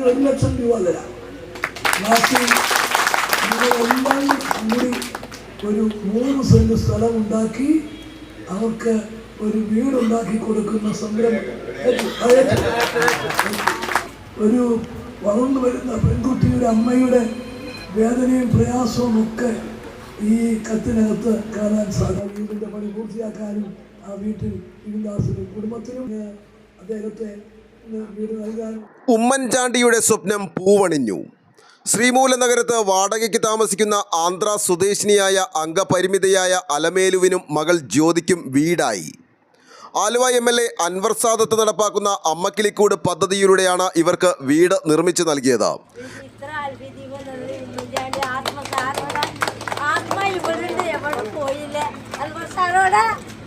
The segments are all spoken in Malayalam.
1 ലക്ഷം രൂപ തരാം. ബാക്കി നിങ്ങളെല്ലാം കൂടി ഒരു 3 സെന്റ് സ്ഥലം ഉണ്ടാക്കി അവർക്ക് ഒരു വീടുണ്ടാക്കി കൊടുക്കുന്ന സംരംഭം. ഒരു വളർന്നു വരുന്ന പെൺകുട്ടിയുടെ അമ്മയുടെ വേദനയും പ്രയാസവും ഒക്കെ ഈ കത്തിനകത്ത് കാണാൻ സാധിക്കും. വീടിൻ്റെ പണി പൂർത്തിയാക്കാനും ആ വീട്ടിൽ ഇരുദാസിനും കുടുംബത്തിനും അദ്ദേഹത്തെ വീട് നൽകാനും. ഉമ്മൻചാണ്ടിയുടെ സ്വപ്നം പൂവണിഞ്ഞു. ശ്രീമൂലനഗരത്ത് വാടകയ്ക്ക് താമസിക്കുന്ന ആന്ധ്ര സ്വദേശിനിയായ അംഗപരിമിതയായ അലമേലുവിനും മകൾ ജ്യോതിക്കും വീടായി. ആലുവ MLA അൻവർ സാദത്ത് നടപ്പാക്കുന്ന അമ്മക്കിളിക്കൂട് പദ്ധതിയിലൂടെയാണ് ഇവർക്ക് വീട് നിർമ്മിച്ചു നൽകിയത്.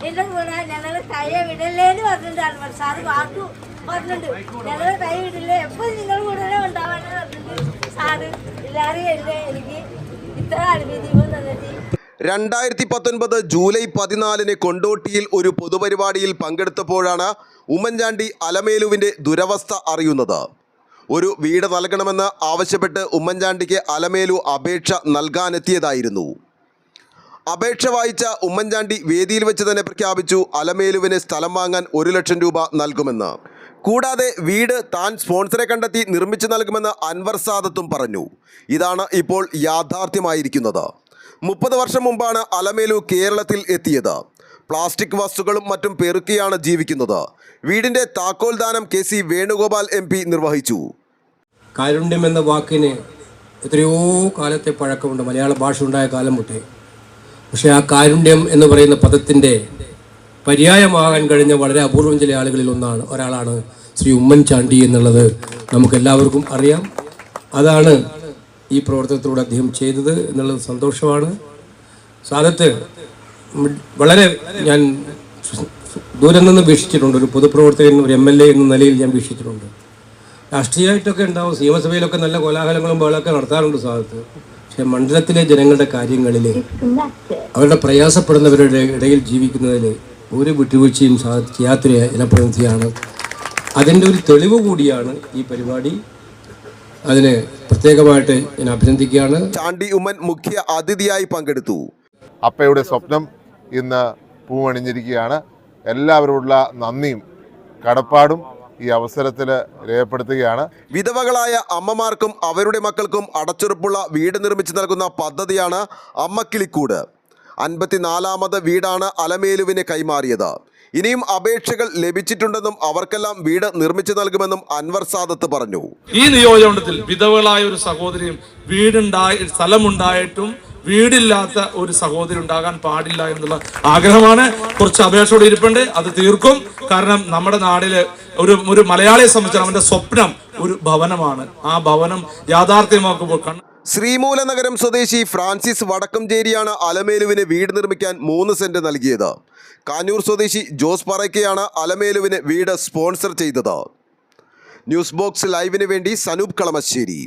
എനിക്ക് 2019 ജൂലൈ 14 കൊണ്ടോട്ടിയിൽ ഒരു പൊതുപരിപാടിയിൽ പങ്കെടുത്തപ്പോഴാണ് ഉമ്മൻചാണ്ടി അലമേലുവിൻ്റെ ദുരവസ്ഥ അറിയുന്നത്. ഒരു വീട് നൽകണമെന്ന് ആവശ്യപ്പെട്ട് ഉമ്മൻചാണ്ടിക്ക് അലമേലു അപേക്ഷ നൽകാനെത്തിയതായിരുന്നു. അപേക്ഷ വായിച്ച ഉമ്മൻചാണ്ടി വേദിയിൽ വെച്ച് തന്നെ പ്രഖ്യാപിച്ചു അലമേലുവിന് സ്ഥലം വാങ്ങാൻ 1 ലക്ഷം രൂപ നൽകുമെന്ന്. കൂടാതെ വീട് താൻ സ്പോൺസറെ കണ്ടെത്തി നിർമ്മിച്ചു നൽകുമെന്ന് അൻവർ സാദത്തും പറഞ്ഞു. ഇതാണ് ഇപ്പോൾ യാഥാർത്ഥ്യമായിരിക്കുന്നത്. 30 വർഷം മുമ്പാണ് അലമേലു കേരളത്തിൽ എത്തിയത്. പ്ലാസ്റ്റിക് വസ്തുക്കളും മറ്റും പെറുക്കിയാണ് ജീവിക്കുന്നത്. വീടിൻ്റെ താക്കോൽ ദാനം KC വേണുഗോപാൽ MP നിർവഹിച്ചു. കാരുണ്യം എന്ന വാക്കിന് എത്രയോ കാലത്തെ പഴക്കമുണ്ട്, മലയാള ഭാഷ ഉണ്ടായ കാലം മുട്ടേ. പക്ഷേ ആ കാരുണ്യം എന്ന് പറയുന്ന പദത്തിൻ്റെ പര്യായമാകാൻ കഴിഞ്ഞ വളരെ അപൂർവം ചില ആളുകളിൽ ഒരാളാണ് ശ്രീ ഉമ്മൻചാണ്ടി എന്നുള്ളത് നമുക്കെല്ലാവർക്കും അറിയാം. അതാണ് ഈ പ്രവർത്തനത്തിലൂടെ അദ്ദേഹം ചെയ്തത് എന്നുള്ളത് സന്തോഷമാണ്. സാദത്ത് വളരെ ഞാൻ ദൂരെ നിന്ന് വീക്ഷിച്ചിട്ടുണ്ട്. ഒരു പൊതുപ്രവർത്തകൻ, ഒരു MLA എന്ന നിലയിൽ ഞാൻ വീക്ഷിച്ചിട്ടുണ്ട്. രാഷ്ട്രീയമായിട്ടൊക്കെ ഉണ്ടാവും, നിയമസഭയിലൊക്കെ നല്ല കോലാഹലങ്ങളും ബഹളമൊക്കെ നടത്താറുണ്ട് സാദത്ത്. പക്ഷേ മണ്ഡലത്തിലെ ജനങ്ങളുടെ കാര്യങ്ങളിൽ, അവരുടെ പ്രയാസപ്പെടുന്നവരുടെ ഇടയിൽ ജീവിക്കുന്നതിൽ ഒരു വിട്ടുവീഴ്ചയും ചെയ്യാത്ത ജനപ്രതിനിധിയാണ്. അതിൻ്റെ ഒരു തെളിവ് കൂടിയാണ് ഈ പരിപാടി. അതിന് പ്രത്യേകമായിട്ട് ഞാൻ അഭിനന്ദിക്കുകയാണ്. ചാണ്ടി ഉമ്മൻ മുഖ്യ അതിഥിയായി പങ്കെടുത്തു. അപ്പയുടെ സ്വപ്നം ഇന്ന് പൂവണിഞ്ഞിരിക്കുകയാണ്. എല്ലാവരോടുള്ള നന്ദിയും കടപ്പാടും ഈ അവസരത്തിൽ രേഖപ്പെടുത്തുകയാണ്. വിധവകളായ അമ്മമാർക്കും അവരുടെ മക്കൾക്കും അടച്ചുറപ്പുള്ള വീട് നിർമ്മിച്ചു നൽകുന്ന പദ്ധതിയാണ് അമ്മക്കിളിക്കൂട്. 54ാമത് വീടാണ് അലമേലുവിന് കൈമാറിയത്. ഇനിയും അപേക്ഷകൾ ലഭിച്ചിട്ടുണ്ടെന്നും അവർക്കെല്ലാം വീട് നിർമ്മിച്ചു നൽകുമെന്നും അൻവർ സാദത്ത് പറഞ്ഞു. ഈ നിയോജകമണ്ഡലത്തിൽ വിധവകളായ ഒരു സഹോദരിയും സ്ഥലമുണ്ടായിട്ടും വീടില്ലാത്ത ഒരു സഹോദരി ഉണ്ടാകാൻ പാടില്ല എന്നുള്ള ആഗ്രഹമാണ്. കുറച്ച് അപേക്ഷയോടെ ഇരിപ്പുണ്ട്, അത് തീർക്കും. കാരണം നമ്മുടെ നാടില് ഒരു മലയാളിയെ സംബന്ധിച്ച് അവന്റെ സ്വപ്നം ഒരു ഭവനമാണ്. ആ ഭവനം യാഥാർത്ഥ്യമാക്കുമ്പോൾ ശ്രീമൂലനഗരം സ്വദേശി ഫ്രാൻസിസ് വടക്കംചേരിയാണ് അലമേലുവിന് വീട് നിർമ്മിക്കാൻ 3 സെന്റ് നൽകിയത്. കാഞ്ഞൂർ സ്വദേശി ജോസ് പറയ്ക്കയാണ് അലമേലുവിന് വീട് സ്പോൺസർ ചെയ്തത്. ന്യൂസ് ബോക്സ് ലൈവിന് വേണ്ടി സനൂപ് കളമശ്ശേരി.